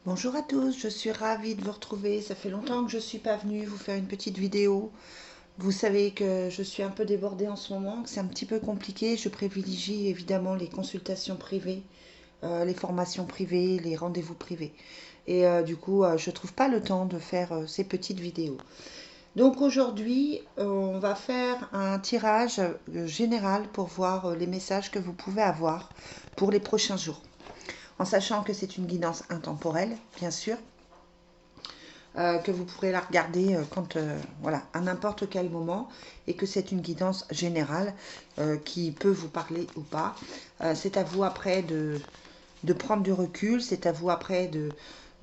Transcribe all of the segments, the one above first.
Bonjour à tous, je suis ravie de vous retrouver. Ça fait longtemps que je ne suis pas venue vous faire une petite vidéo. Vous savez que je suis un peu débordée en ce moment, que c'est un petit peu compliqué. Je privilégie évidemment les consultations privées, les formations privées, les rendez-vous privés. Et du coup, je ne trouve pas le temps de faire ces petites vidéos. Donc aujourd'hui, on va faire un tirage général pour voir les messages que vous pouvez avoir pour les prochains jours. En sachant que c'est une guidance intemporelle, bien sûr, que vous pourrez la regarder voilà, à n'importe quel moment et que c'est une guidance générale qui peut vous parler ou pas. C'est à vous après de prendre du recul, c'est à vous après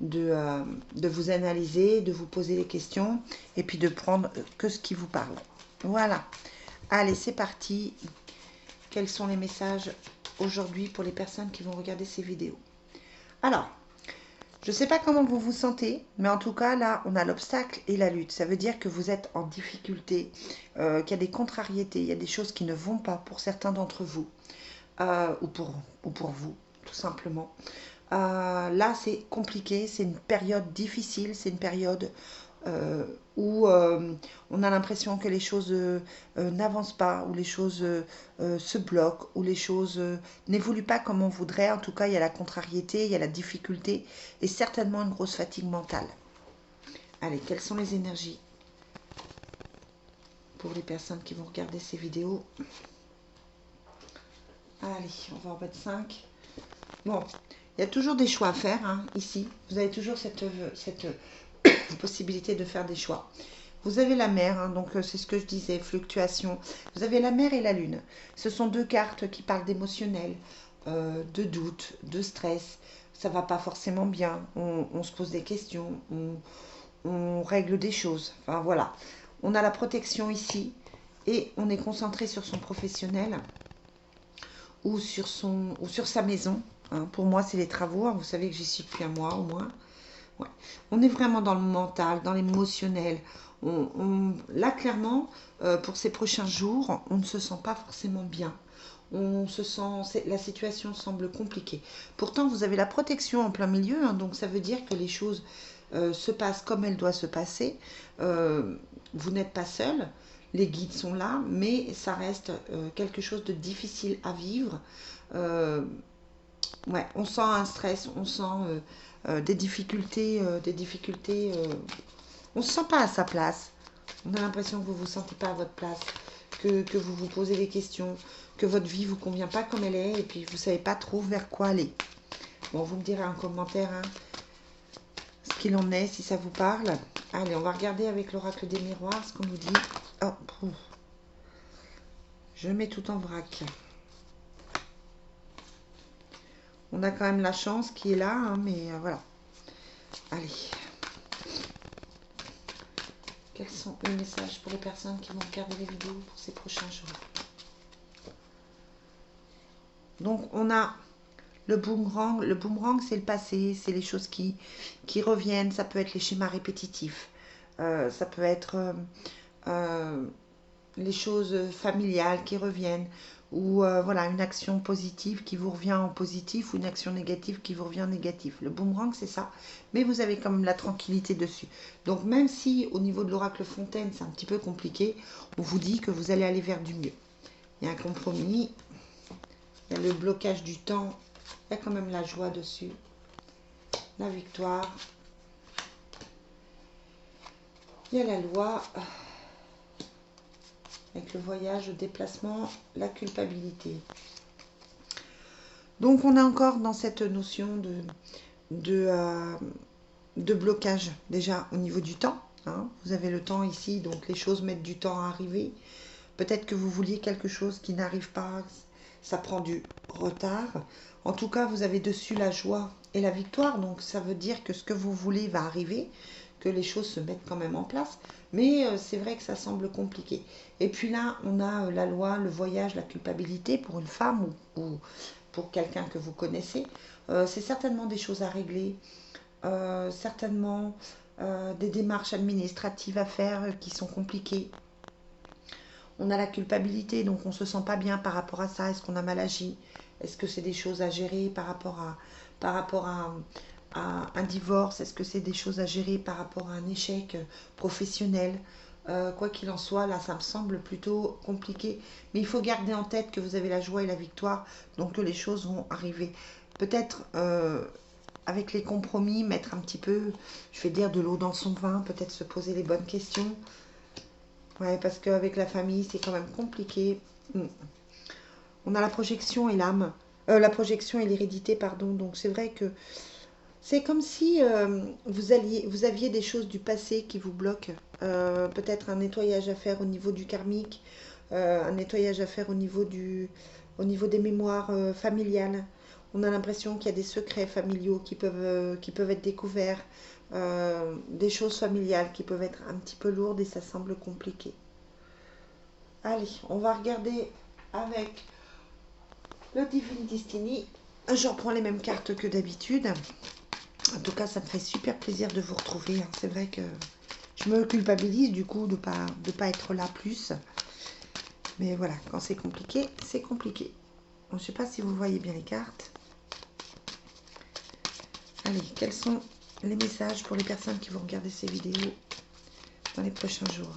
de vous analyser, de vous poser les questions et puis de prendre que ce qui vous parle. Voilà. Allez, c'est parti. Quels sont les messages aujourd'hui pour les personnes qui vont regarder ces vidéos? Alors, je ne sais pas comment vous vous sentez, mais en tout cas, là, on a l'obstacle et la lutte. Ça veut dire que vous êtes en difficulté, qu'il y a des contrariétés, il y a des choses qui ne vont pas pour certains d'entre vous, ou pour vous, tout simplement. Là, c'est compliqué, c'est une période difficile, c'est une période euh, où on a l'impression que les choses n'avancent pas, où les choses se bloquent, où les choses n'évoluent pas comme on voudrait. En tout cas, il y a la contrariété, il y a la difficulté et certainement une grosse fatigue mentale. Allez, quelles sont les énergies pour les personnes qui vont regarder ces vidéos? Allez, on va en mettre 5. Bon, il y a toujours des choix à faire, hein, ici. Vous avez toujours cette possibilité de faire des choix. Vous avez la mer, hein, donc c'est ce que je disais, fluctuation. Vous avez la mer et la lune. Ce sont deux cartes qui parlent d'émotionnel, de doute, de stress. Ça va pas forcément bien. On se pose des questions, on règle des choses. Enfin voilà. On a la protection ici et on est concentré sur son professionnel ou sur sa maison. Hein. Pour moi, c'est les travaux. Hein. Vous savez que j'y suis depuis un mois au moins. Ouais. On est vraiment dans le mental, dans l'émotionnel. Là, clairement, pour ces prochains jours, on ne se sent pas forcément bien. On se sent, la situation semble compliquée. Pourtant, vous avez la protection en plein milieu, hein, donc ça veut dire que les choses se passent comme elles doivent se passer. Euh, vous n'êtes pas seul, les guides sont là, mais ça reste quelque chose de difficile à vivre. Euh, Ouais, on sent un stress, on sent des difficultés, on ne se sent pas à sa place. On a l'impression que vous ne vous sentez pas à votre place, que vous vous posez des questions, que votre vie ne vous convient pas comme elle est, et puis vous ne savez pas trop vers quoi aller. Bon, vous me direz en commentaire hein, ce qu'il en est, si ça vous parle. Allez, on va regarder avec l'oracle des miroirs ce qu'on nous dit. Oh, je mets tout en vrac. On a quand même la chance qui est là, hein, mais voilà. Allez. Quels sont les messages pour les personnes qui vont regarder les vidéos pour ces prochains jours? Donc on a le boomerang. Le boomerang, c'est le passé, c'est les choses qui reviennent. Ça peut être les schémas répétitifs. Ça peut être euh, les choses familiales qui reviennent. Ou voilà, une action positive qui vous revient en positif ou une action négative qui vous revient en négatif. Le boomerang, c'est ça. Mais vous avez quand même la tranquillité dessus. Donc même si au niveau de l'oracle Fontaine, c'est un petit peu compliqué, on vous dit que vous allez aller vers du mieux. Il y a un compromis, il y a le blocage du temps, il y a quand même la joie dessus, la victoire, il y a la loi, avec le voyage, le déplacement, la culpabilité. Donc on est encore dans cette notion de, euh, de blocage déjà au niveau du temps. Hein. Vous avez le temps ici, donc les choses mettent du temps à arriver. Peut-être que vous vouliez quelque chose qui n'arrive pas, ça prend du retard. En tout cas, vous avez dessus la joie et la victoire, donc ça veut dire que ce que vous voulez va arriver, que les choses se mettent quand même en place. Mais c'est vrai que ça semble compliqué. Et puis là, on a la loi, le voyage, la culpabilité pour une femme ou pour quelqu'un que vous connaissez. C'est certainement des choses à régler, certainement des démarches administratives à faire qui sont compliquées. On a la culpabilité, donc on ne se sent pas bien par rapport à ça. Est-ce qu'on a mal agi? Est-ce que c'est des choses à gérer par rapport à à un divorce? Est-ce que c'est des choses à gérer par rapport à un échec professionnel? Quoi qu'il en soit, là, ça me semble plutôt compliqué. Mais il faut garder en tête que vous avez la joie et la victoire, donc que les choses vont arriver. Peut-être avec les compromis, mettre un petit peu, je vais dire, de l'eau dans son vin, peut-être se poser les bonnes questions. Ouais, parce qu'avec la famille, c'est quand même compliqué. On a la projection et l'âme. La projection et l'hérédité, pardon. Donc c'est vrai que c'est comme si vous aviez des choses du passé qui vous bloquent. Peut-être un nettoyage à faire au niveau du karmique, un nettoyage à faire au niveau des mémoires familiales. On a l'impression qu'il y a des secrets familiaux qui peuvent être découverts, des choses familiales qui peuvent être un petit peu lourdes et ça semble compliqué. Allez, on va regarder avec le Divine Destiny. Je reprends les mêmes cartes que d'habitude. En tout cas, ça me fait super plaisir de vous retrouver. C'est vrai que je me culpabilise du coup de pas être là plus. Mais voilà, quand c'est compliqué, c'est compliqué. Bon, je ne sais pas si vous voyez bien les cartes. Allez, quels sont les messages pour les personnes qui vont regarder ces vidéos dans les prochains jours?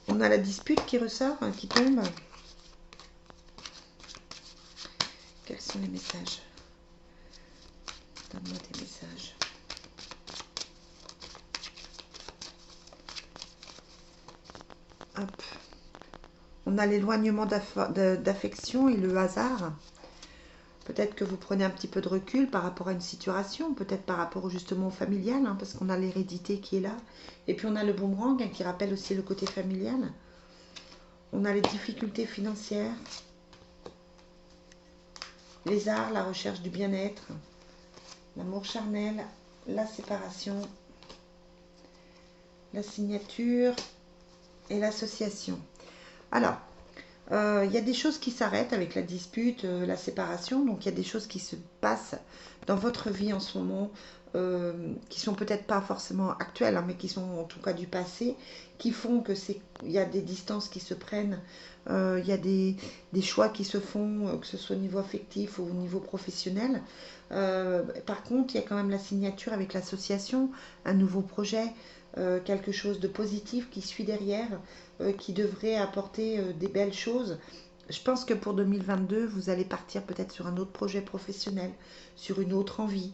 On a la dispute qui ressort, qui tombe. Quels sont les messages? Donne-moi des messages. Hop. On a l'éloignement d'affection et le hasard. Peut-être que vous prenez un petit peu de recul par rapport à une situation, peut-être par rapport justement au familial, hein, parce qu'on a l'hérédité qui est là. Et puis on a le boomerang qui rappelle aussi le côté familial. On a les difficultés financières, les arts, la recherche du bien-être, l'amour charnel, la séparation, la signature et l'association. Alors, il y a des choses qui s'arrêtent avec la dispute, la séparation. Donc, il y a des choses qui se passent dans votre vie en ce moment, qui sont peut-être pas forcément actuelles, hein, mais qui sont en tout cas du passé, qui font que il y a des distances qui se prennent, il y a des choix qui se font, que ce soit au niveau affectif ou au niveau professionnel. Par contre, il y a quand même la signature avec l'association, un nouveau projet, quelque chose de positif qui suit derrière, qui devrait apporter des belles choses. Je pense que pour 2022, vous allez partir peut-être sur un autre projet professionnel, sur une autre envie,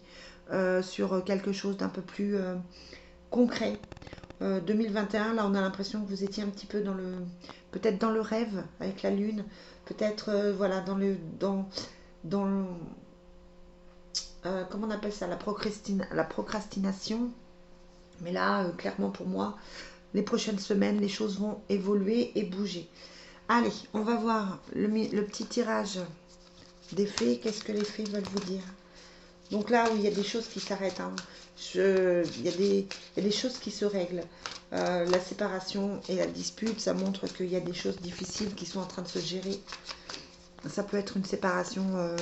sur quelque chose d'un peu plus concret. 2021, là, on a l'impression que vous étiez un petit peu peut-être dans le rêve avec la lune, peut-être voilà dans comment on appelle ça, la procrastination. Mais là, clairement pour moi, les prochaines semaines, les choses vont évoluer et bouger. Allez, on va voir le petit tirage des fées. Qu'est-ce que les fées veulent vous dire? Donc là où il y a des choses qui s'arrêtent, hein, il y a des choses qui se règlent. La séparation et la dispute, ça montre qu'il y a des choses difficiles qui sont en train de se gérer. Ça peut être une séparation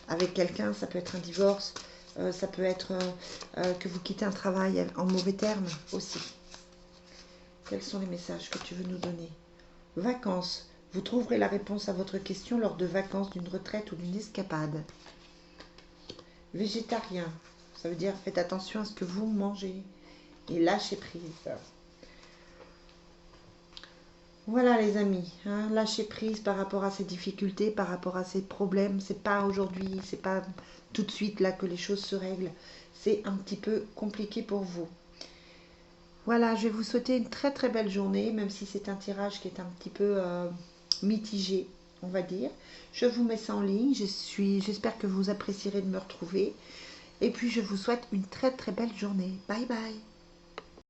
avec quelqu'un, ça peut être un divorce, ça peut être que vous quittez un travail en mauvais termes aussi. Quels sont les messages que tu veux nous donner? Vacances. Vous trouverez la réponse à votre question lors de vacances, d'une retraite ou d'une escapade. Végétarien. Ça veut dire faites attention à ce que vous mangez. Et lâchez prise. Voilà les amis, hein, lâchez prise par rapport à ces difficultés, par rapport à ces problèmes. C'est pas aujourd'hui, c'est pas tout de suite là que les choses se règlent. C'est un petit peu compliqué pour vous. Voilà, je vais vous souhaiter une très très belle journée, même si c'est un tirage qui est un petit peu mitigé, on va dire. Je vous mets ça en ligne, j'espère que vous apprécierez de me retrouver. Et puis je vous souhaite une très très belle journée. Bye bye.